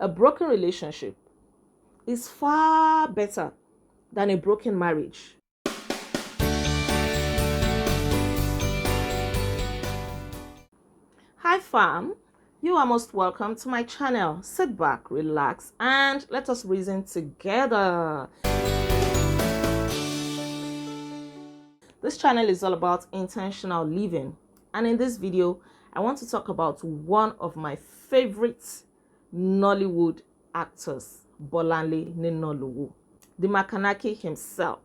a broken relationship is far better than a broken marriage. Hi fam, you are most welcome to my channel. Sit back, relax, and let us reason together. This channel is all about intentional living, and in this video I want to talk about one of my favorite Nollywood actors, Bolanle Ninalowo, the Makanaki himself.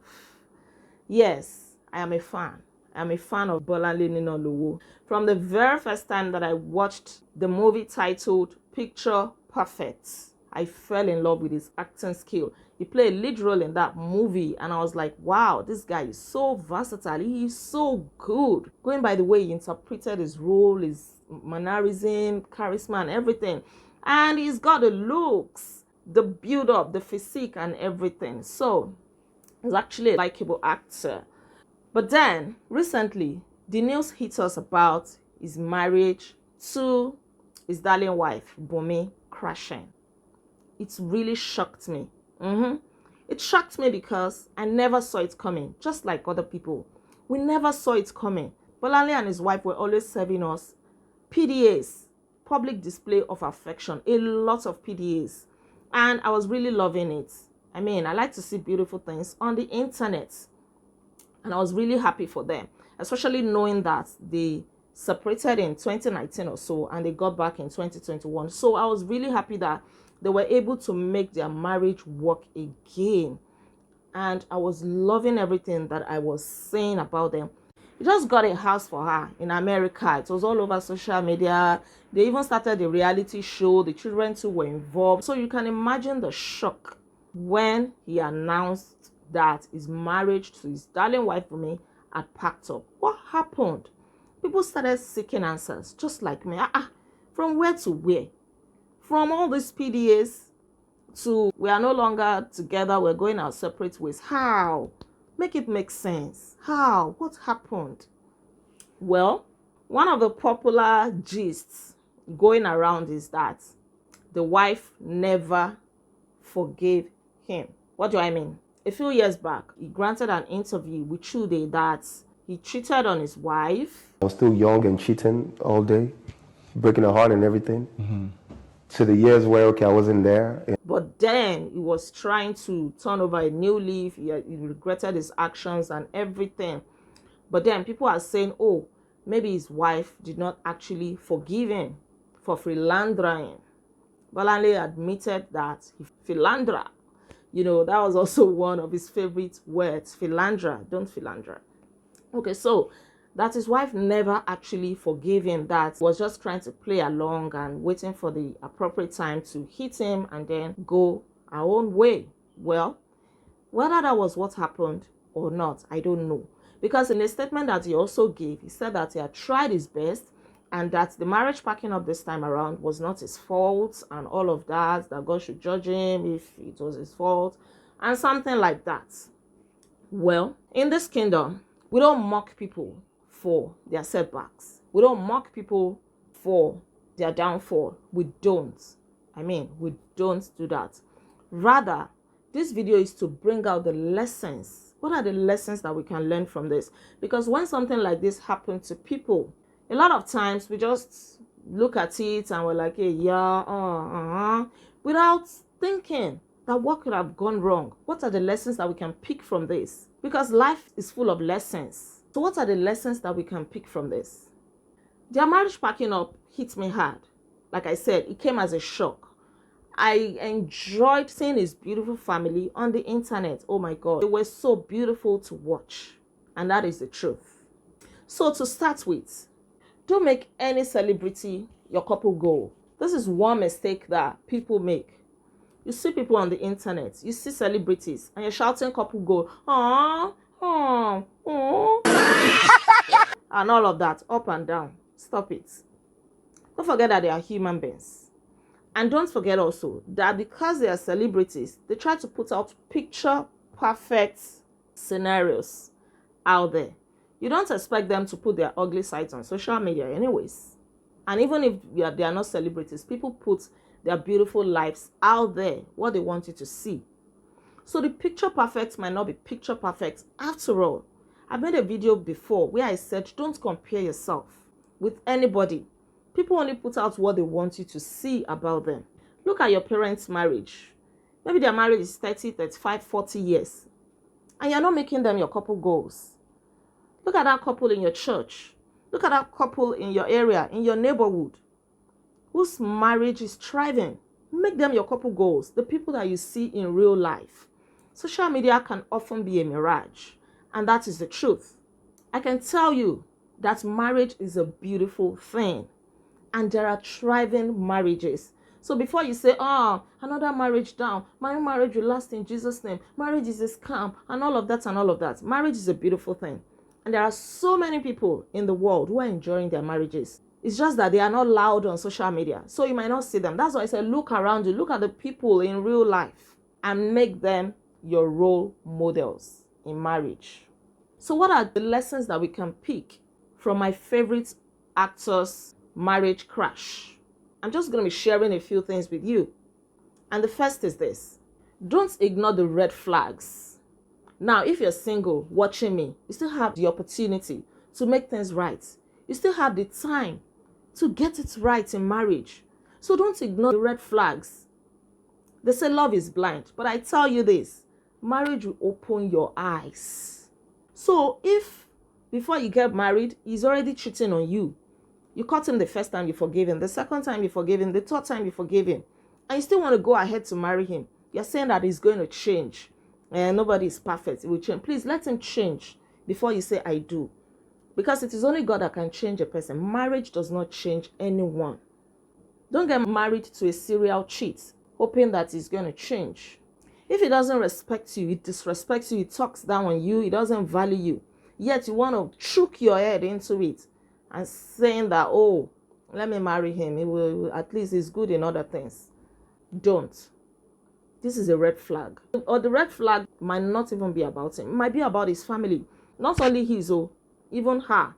Yes, I am a fan. I'm a fan of Bolanle Ninalowo. From the very first time that I watched the movie titled Picture Perfect, I fell in love with his acting skill. He played a lead role in that movie and I was like, wow, this guy is so versatile. He is so good. Going by the way he interpreted his role, his mannerism, charisma and everything. And he's got the looks, the build-up, the physique and everything. So he's actually a likable actor. But then, recently, the news hit us about his marriage to his darling wife, Bumi, crashing. It really shocked me. It shocked me because I never saw it coming, just like other people. We never saw it coming. Bolanle and his wife were always serving us PDAs, public display of affection, a lot of PDAs. And I was really loving it. I mean, I like to see beautiful things on the internet. And I was really happy for them, especially knowing that they separated in 2019 or so and they got back in 2021. So I was really happy that they were able to make their marriage work again. And I was loving everything that I was saying about them. He just got a house for her in America. It was all over social media. They even started a reality show. The children too were involved. So you can imagine the shock when he announced that his marriage to his darling wife Bumi had packed up. What happened? People started seeking answers, just like me. From where to where? From all these PDAs to we are no longer together, we're going our separate ways. How? Make it make sense. How? What happened? Well, one of the popular gists going around is that the wife never forgave him. What do I mean? A few years back, he granted an interview with Chude that he cheated on his wife. I was still young and cheating all day, breaking her heart and everything. To the years where, okay, I wasn't there. But then he was trying to turn over a new leaf. He regretted his actions and everything. But then people are saying, oh, maybe his wife did not actually forgive him for philandering. Bolanle admitted that he philandered. You know, that was also one of his favorite words, philandra, don't philandra. Okay, so that his wife never actually forgave him, that was just trying to play along and waiting for the appropriate time to hit him and then go our own way. Well, whether that was what happened or not, I don't know. Because in a statement that he also gave, he said that he had tried his best and that the marriage packing up this time around was not his fault and all of that God should judge him if it was his fault and something like that. Well, in this kingdom, we don't mock people for their setbacks. We don't mock people for their downfall. We don't. We don't do that. Rather, this video is to bring out the lessons. What are the lessons that we can learn from this? Because when something like this happens to people, a lot of times we just look at it and we're like, hey, yeah, without thinking that what could have gone wrong? What are the lessons that we can pick from this? Because life is full of lessons. So what are the lessons that we can pick from this? Their marriage packing up hit me hard. Like I said, it came as a shock. I enjoyed seeing his beautiful family on the internet. Oh my God, they were so beautiful to watch. And that is the truth. So to start with, don't make any celebrity your couple goal. This is one mistake that people make. You see people on the internet, you see celebrities, and you're shouting couple goal, and all of that, up and down. Stop it. Don't forget that they are human beings. And don't forget also that because they are celebrities, they try to put out picture perfect scenarios out there. You don't expect them to put their ugly sides on social media anyways. And even if they are not celebrities, people put their beautiful lives out there, what they want you to see. So the picture perfect might not be picture perfect. After all, I made a video before where I said don't compare yourself with anybody. People only put out what they want you to see about them. Look at your parents' marriage. Maybe their marriage is 30, 35, 40 years. And you're not making them your couple goals. Look at that couple in your church. Look at that couple in your area, in your neighborhood, whose marriage is thriving. Make them your couple goals, the people that you see in real life. Social media can often be a mirage, and that is the truth. I can tell you that marriage is a beautiful thing, and there are thriving marriages. So before you say, oh, another marriage down, my marriage will last in Jesus' name, marriage is a scam, and all of that, marriage is a beautiful thing. And there are so many people in the world who are enjoying their marriages. It's just that they are not loud on social media, so you might not see them. That's why I said look around you, look at the people in real life, and make them your role models in marriage. So what are the lessons that we can pick from my favorite actor's marriage crash? I'm just going to be sharing a few things with you. And the first is this: don't ignore the red flags. Now, if you're single watching me, you still have the opportunity to make things right. You still have the time to get it right in marriage. So don't ignore the red flags. They say love is blind, but I tell you this, marriage will open your eyes. So if before you get married, he's already cheating on you, you caught him the first time, you forgave him, the second time you forgave him, the third time you forgave him, and you still want to go ahead to marry him, you're saying that he's going to change, and nobody is perfect, it will change. Please let him change before you say I do. Because it is only God that can change a person. Marriage does not change anyone. Don't get married to a serial cheat, hoping that he's going to change. If he doesn't respect you, he disrespects you, he talks down on you, he doesn't value you, yet you want to choke your head into it and saying that, oh, let me marry him, he will, at least he's good in other things. Don't. This is a red flag. Or the red flag might not even be about him. It might be about his family. Not only his, even her.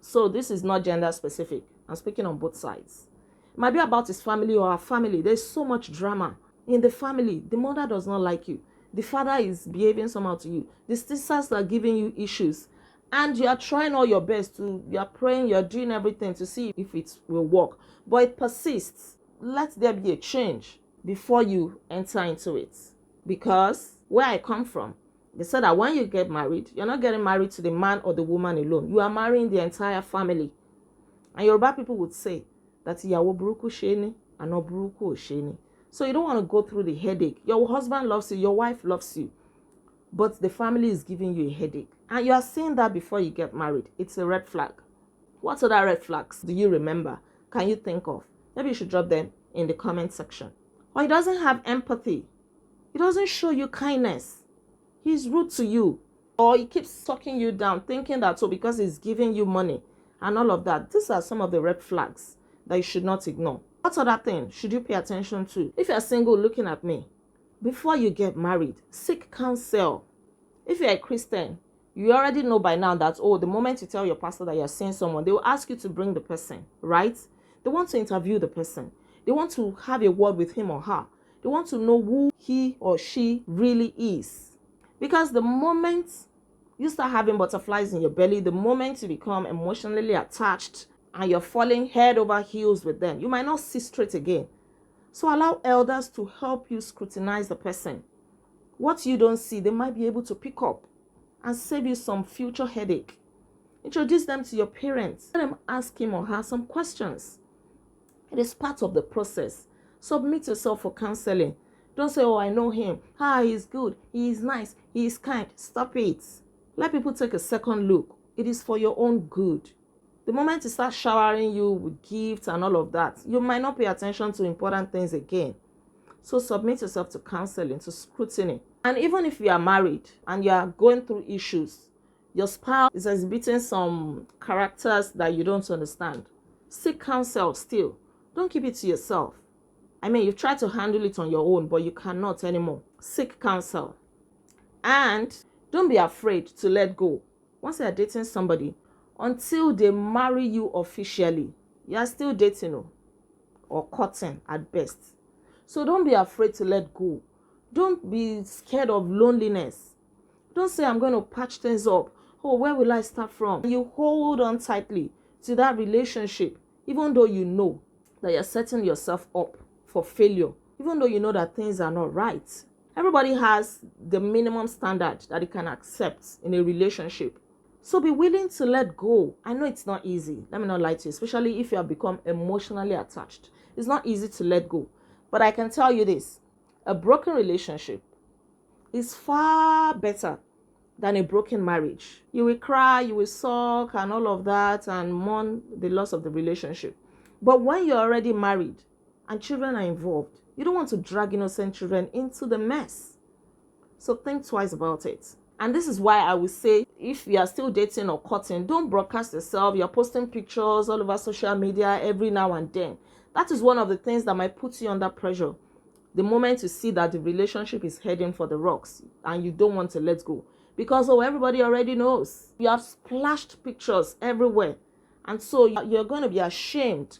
So this is not gender specific. I'm speaking on both sides. It might be about his family or her family. There's so much drama in the family. The mother does not like you. The father is behaving somehow to you. The sisters are giving you issues. And you are trying all your best you are praying, you're doing everything to see if it will work. But it persists. Let there be a change before you enter into it. Because where I come from, they said that when you get married, you're not getting married to the man or the woman alone. You are marrying the entire family. And Yoruba people would say that ìyàwó burúkú ṣe ni, àna burúkú ò ṣe ni. So you don't want to go through the headache. Your husband loves you, your wife loves you, but the family is giving you a headache. And you are saying that before you get married. It's a red flag. What other red flags do you remember? Can you think of? Maybe you should drop them in the comment section. Or he doesn't have empathy. He doesn't show you kindness. He's rude to you. Or he keeps sucking you down, thinking that because he's giving you money and all of that. These are some of the red flags that you should not ignore. What other thing should you pay attention to? If you're single looking at me, before you get married, seek counsel. If you're a Christian, you already know by now that, the moment you tell your pastor that you're seeing someone, they will ask you to bring the person, right? They want to interview the person. They want to have a word with him or her. They want to know who he or she really is. Because the moment you start having butterflies in your belly, the moment you become emotionally attached and you're falling head over heels with them, you might not see straight again. So allow elders to help you scrutinize the person. What you don't see, they might be able to pick up and save you some future headache. Introduce them to your parents. Let them ask him or her some questions. It is part of the process. Submit yourself for counseling. Don't say, I know him. He's good. He is nice. He is kind. Stop it. Let people take a second look. It is for your own good. The moment you start showering you with gifts and all of that, you might not pay attention to important things again. So submit yourself to counseling, to scrutiny. And even if you are married and you are going through issues, your spouse is exhibiting some characters that you don't understand, seek counsel still. Don't keep it to yourself. I mean, you've tried to handle it on your own, but you cannot anymore. Seek counsel. And don't be afraid to let go. Once you're dating somebody, until they marry you officially, you are still dating. or courting at best. So don't be afraid to let go. Don't be scared of loneliness. Don't say, I'm going to patch things up. Oh, where will I start from? You hold on tightly to that relationship, even though you know that you're setting yourself up for failure, even though you know that things are not right. Everybody has the minimum standard that they can accept in a relationship. So be willing to let go. I know it's not easy. Let me not lie to you, especially if you have become emotionally attached. It's not easy to let go. But I can tell you this, a broken relationship is far better than a broken marriage. You will cry, you will sulk and all of that and mourn the loss of the relationship. But when you're already married and children are involved, you don't want to drag innocent children into the mess. So think twice about it. And this is why I would say, if you are still dating or courting, don't broadcast yourself. You're posting pictures all over social media every now and then. That is one of the things that might put you under pressure. The moment you see that the relationship is heading for the rocks and you don't want to let go. Because, everybody already knows. You have splashed pictures everywhere. And so you're going to be ashamed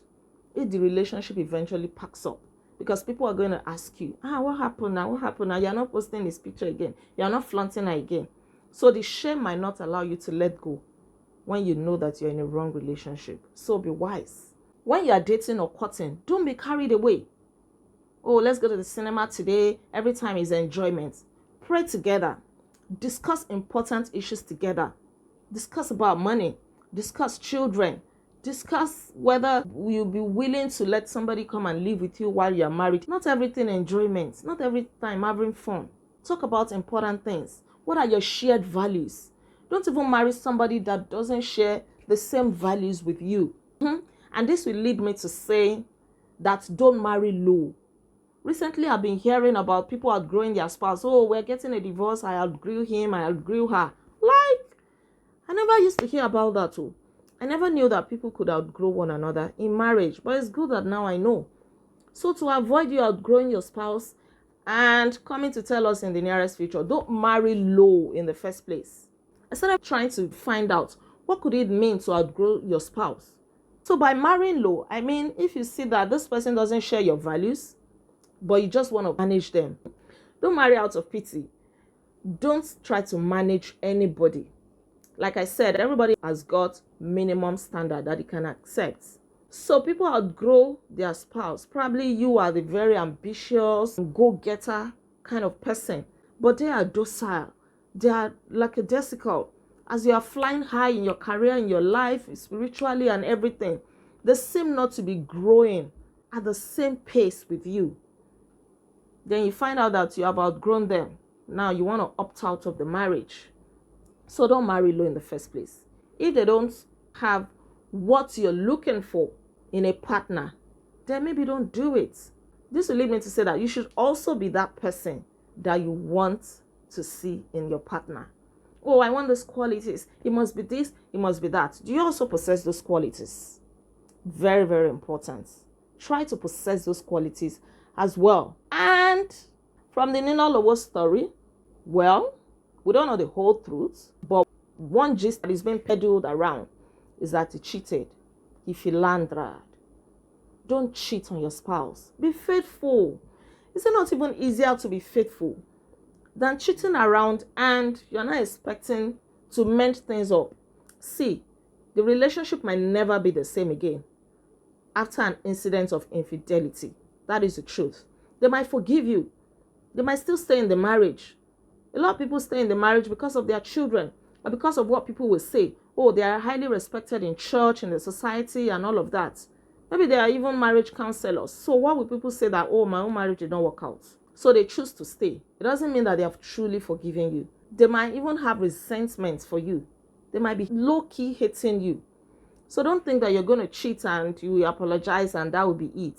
if the relationship eventually packs up. Because people are going to ask you, what happened now? What happened now? You're not posting this picture again. You're not flaunting her again. So the shame might not allow you to let go when you know that you're in a wrong relationship. So be wise. When you're dating or courting, don't be carried away. Oh, let's go to the cinema today. Every time is enjoyment. Pray together. Discuss important issues together. Discuss about money. Discuss children. Discuss whether you'll be willing to let somebody come and live with you while you're married. Not everything enjoyment. Not every time having fun. Talk about important things. What are your shared values? Don't even marry somebody that doesn't share the same values with you. And this will lead me to say that don't marry low. Recently, I've been hearing about people outgrowing their spouse. Oh, we're getting a divorce. I outgrew him. I outgrew her. Like, I never used to hear about that too. I never knew that people could outgrow one another in marriage. But it's good that now I know. So to avoid you outgrowing your spouse and coming to tell us in the nearest future, don't marry low in the first place. Instead of trying to find out what could it mean to outgrow your spouse. So by marrying low, I mean if you see that this person doesn't share your values, but you just want to manage them. Don't marry out of pity. Don't try to manage anybody. Like I said, everybody has got minimum standard that they can accept. So people outgrow their spouse. Probably you are the very ambitious, go-getter kind of person, but they are docile. They are lackadaisical. As you are flying high in your career, in your life, spiritually and everything, they seem not to be growing at the same pace with you. Then you find out that you have outgrown them. Now you want to opt out of the marriage. So don't marry low in the first place. If they don't have what you're looking for in a partner, then maybe don't do it. This will lead me to say that you should also be that person that you want to see in your partner. Oh, I want those qualities. It must be this, it must be that. Do you also possess those qualities? Very, very important. Try to possess those qualities as well. And from the Ninalowo story, well, we don't know the whole truth, but one gist that is being peddled around is that he cheated. He philandered. Don't cheat on your spouse. Be faithful. Is it not even easier to be faithful than cheating around and you're not expecting to mend things up? See, the relationship might never be the same again after an incident of infidelity. That is the truth. They might forgive you. They might still stay in the marriage. A lot of people stay in the marriage because of their children or because of what people will say. Oh, they are highly respected in church, in the society and all of that. Maybe they are even marriage counselors. So what will people say that, oh, my own marriage did not work out? So they choose to stay. It doesn't mean that they have truly forgiven you. They might even have resentment for you. They might be low-key hating you. So don't think that you're going to cheat and you will apologize and that will be it.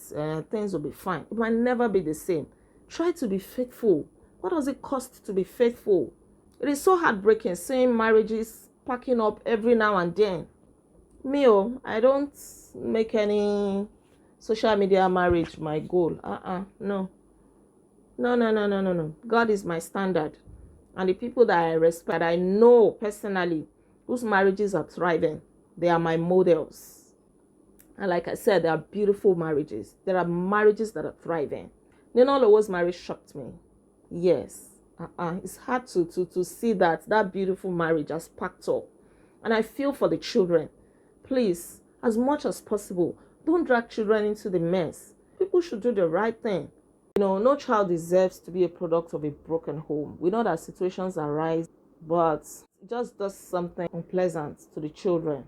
Things will be fine. It might never be the same. Try to be faithful. What does it cost to be faithful? It is so heartbreaking seeing marriages packing up every now and then. I don't make any social media marriage my goal. No. No. God is my standard. And the people that I respect, I know personally, whose marriages are thriving, they are my models. And like I said, there are beautiful marriages. There are marriages that are thriving. Ninalowo's marriage shocked me. Yes. It's hard to see that beautiful marriage has packed up. And I feel for the children. Please, as much as possible, don't drag children into the mess. People should do the right thing. No child deserves to be a product of a broken home. We know that situations arise, but it just does something unpleasant to the children,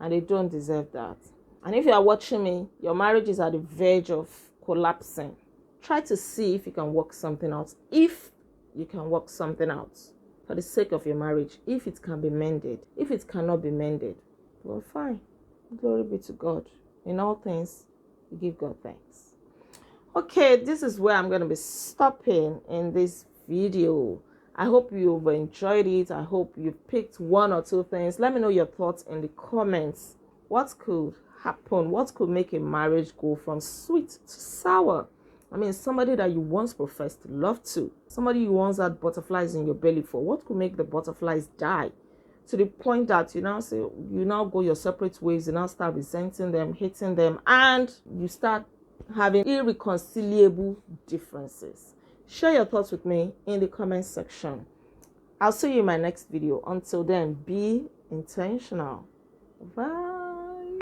and they don't deserve that. And if you are watching me, your marriage is at the verge of collapsing. Try to see if you can work something out. If you can work something out for the sake of your marriage, if it can be mended. If it cannot be mended, well, fine. Glory be to God. In all things, we give God thanks. Okay, this is where I'm going to be stopping in this video. I hope you've enjoyed it. I hope you picked one or two things. Let me know your thoughts in the comments. What could happen? What could make a marriage go from sweet to sour? I mean, somebody that you once professed love to, somebody you once had butterflies in your belly for, what could make the butterflies die? To the point that you now go your separate ways, you now start resenting them, hating them, and you start having irreconcilable differences. Share your thoughts with me in the comment section. I'll see you in my next video. Until then, be intentional. Bye.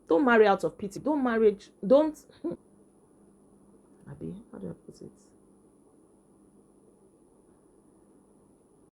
Don't marry out of pity. Don't. Abi, how do I put it?